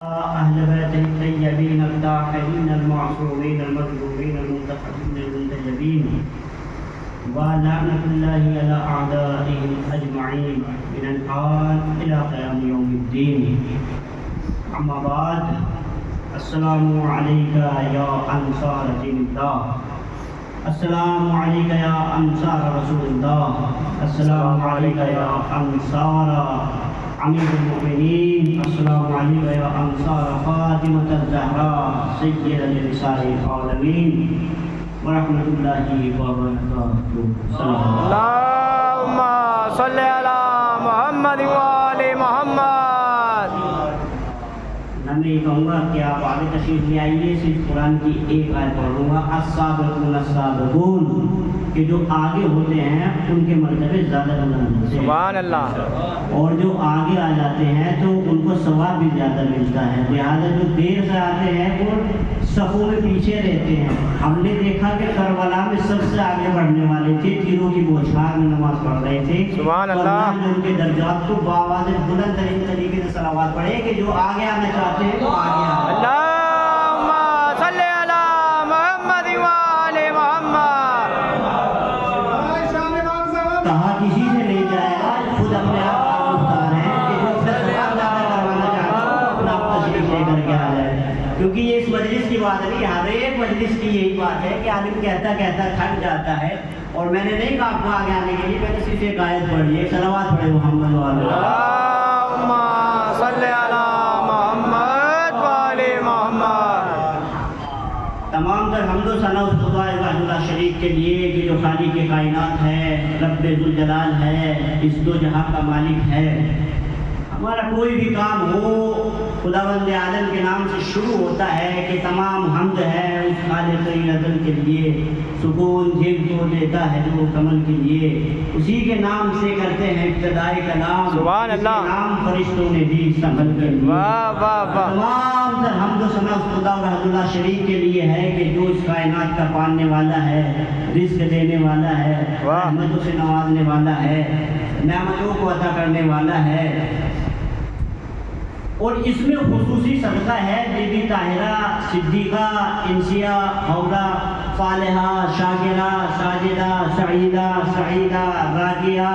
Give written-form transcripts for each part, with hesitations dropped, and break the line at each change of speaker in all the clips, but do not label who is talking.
أهل بيته الطيبين الطاهرين المعصومين المظلومين المنتخبين المنتجبين ولعنة الله على أعدائهم أجمعين من الآن إلى قيام يوم الدين. أما بعد، السلام عليك يا أنصار دين الله، السلام عليك يا أنصار رسول الله، السلام عليك يا أنصار امیر المؤمنین، السلام علیکم یا انصار فاطمۃ الزہراء سید النساء العالمین ورحمۃ اللہ وبرکاتہ.
اللہم صلی علی محمد وآل محمد.
میں یہ کہوں گا کہ آپ آگے تشریف لے آئیے، صرف قرآن کی ایک آیت پڑھوں گا، السابقون السابقون، کہ جو آگے ہوتے ہیں ان کے مرتبے زیادہ بلند ہوتے ہیں،
سبحان اللہ،
اور جو آگے آ جاتے ہیں تو ان کو ثواب بھی زیادہ ملتا ہے. لہٰذا جو دیر سے آتے ہیں وہ صفوں میں پیچھے رہتے ہیں. ہم نے دیکھا کہ کربلا میں سب سے آگے بڑھنے والے تھے، تیروں کی بوچھار میں نماز پڑھ رہے تھے.
سبحان اللہ.
نے ان کے درجات کو بآواز بلند ترین طریقے سے صلوات پڑھے کہ جو آگے آنا چاہتے ہیں وہ آگے آئیں.
اللہم صلی علی محمد وآل محمد.
کہا کسی سے نہیں جائے گا، خود اپنے آپ مختار ہیں کہ جو ثواب زیادہ کروانا چاہتا ہے اپنا آپ تشریف لے کر کے آ جائے. کیونکہ یہ اس مجلس کی بات نہیں، ہر ایک مجلس کی یہی بات ہے کہ عالم کہتا کہتا تھک جاتا ہے. اور میں نے نہیں کہا آپ کو آگے آنے کے لیے، میں نے صرف ایک آیت پڑھی ہے، صلوات پڑھے محمد والے.
اللہم صلی علی محمد وآل محمد.
تمام تر حمد و ثنا اس خدا واحد اللہ شریک کے لیے کہ جو خالق کے کائنات ہے، رب ذوالجلال ہے، اس دو جہاں کا مالک ہے. ہمارا کوئی بھی کام ہو خداوند عالم کے نام سے شروع ہوتا ہے کہ تمام حمد ہے اس خالق ازل کے لیے، سکون دل کو دیتا ہے جو کمل کے لیے، اسی کے نام سے کرتے ہیں ابتدائی کلام،
سبحان اللہ.
نام فرشتوں نے بھی سنبھل کے لیے.
واہ واہ واہ.
تمام تر حمد و ثنا اس خدا وحد اللہ شریک کے لیے ہے کہ جو اس کائنات کا پالنے والا ہے، رزق دینے والا ہے، رحمتوں سے نوازنے والا ہے، نعمتوں کو عطا کرنے والا ہے. اور اس میں خصوصی صدقہ ہے بی بی طاہرہ، صدیقہ، انسیہ، حورہ، صالحہ، شاکرہ، ساجدہ، سعیدہ، سعیدہ، راکیہ،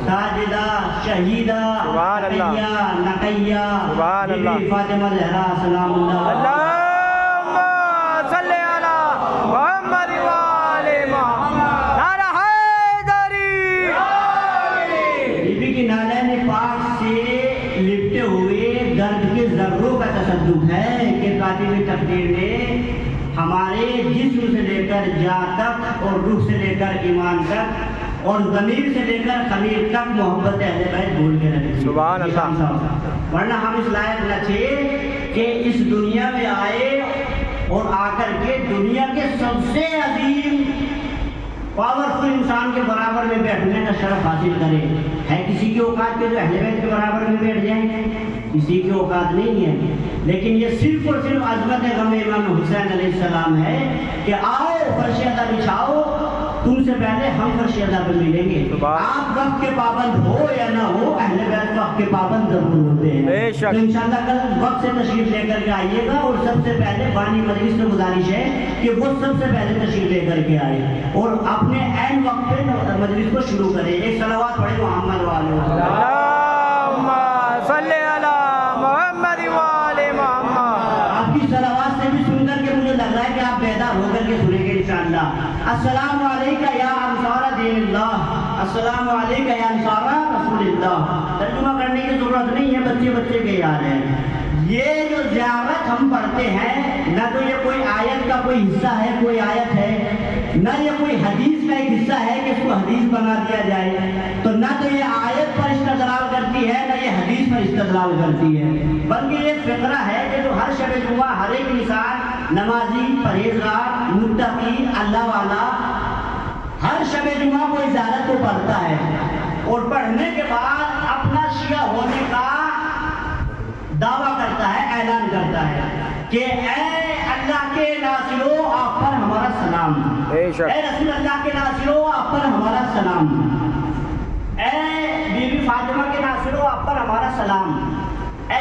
ساجدہ، شہیدہ، تقیہ، نقیہ، بی بی فاطمہ زہرا سلام اللہ.
اللہم صلی علی محمد وآل محمد. نعرہ حیدری.
بی بی کی نالین پاک سے لپٹے ہوئے درد کے ذروں کا تصدق ہے کہ کاتب تقدیر نے ہمارے جسم سے لے کر جان تک اور روح سے لے کر ایمان تک اور ضمیر سے لے کر خمیر تک محبت اہل بیت بھول کے رکھی.
سبحان اللہ.
ورنہ ہم اس لائق نہ تھے کہ اس دنیا میں آئے اور آ کر کے دنیا کے سب سے عظیم پاورفل انسان کے برابر میں بیٹھنے کا شرف حاصل کرے. ہے کسی کی اوقات کے جو اہل بیت کے برابر میں بیٹھ جائیں؟ کسی کی اوقات نہیں ہے. لیکن یہ صرف اور صرف عظمت غم امام حسین علیہ السلام ہے کہ آؤ فرش ادا بچھاؤ، تم سے پہلے ہم فرش ادا پہ ملیں گے. آپ وقت کے پابند ہو یا نہ ہو، اہل بیت وقت کے پابند ضرور ہوتے ہیں. تو انشاءاللہ کل وقت سے تشریف لے کر کے آئیے گا. اور سب سے پہلے بانی مجلس سے گزارش ہے کہ وہ سب سے پہلے تشریف لے کر کے آئے اور اپنے عین وقت پہ مجلس کو شروع کرے. ایک صلوات پڑھے محمد والے.
اللہم صلی علی محمد وآل محمد.
آپ کی صلوات سے بھی سن کر کے مجھے لگ رہا ہے کہ آپ بیدار ہو کر کے سنیں گے انشاءاللہ. السلام علیکم یا انصار دین اللہ، السلام علیکم یا انصار رسول اللہ. ترجمہ کرنے کی ضرورت نہیں ہے، بچے بچے کے یاد ہے. یہ جو زیارت ہم پڑھتے ہیں، نہ تو یہ کوئی آیت کا کوئی حصہ ہے، کوئی آیت ہے، نہ یہ کوئی حدیث کا ایک حصہ ہے کہ اس کو حدیث بنا دیا جائے. تو نہ تو یہ آیت پر استدلال کرتی ہے، نہ یہ حدیث پر استدلال کرتی ہے، بلکہ یہ فقرہ ہے کہ جو ہر شب جمعہ ہر ایک انسان نمازی، پرہیزگار، متقی، اللہ والا ہر شب جمعہ کو زیارت کو پڑھتا ہے اور پڑھنے کے بعد اپنا شیعہ ہونے کا دعویٰ کرتا ہے، اعلان کرتا ہے کہ اے اللہ کے ناصرو آپ پر ہمارا سلام، اے رسول اللہ کے ناصرو آپ پر ہمارا سلام، اے بی بی فاطمہ کے ناصرو آپ پر ہمارا سلام، اے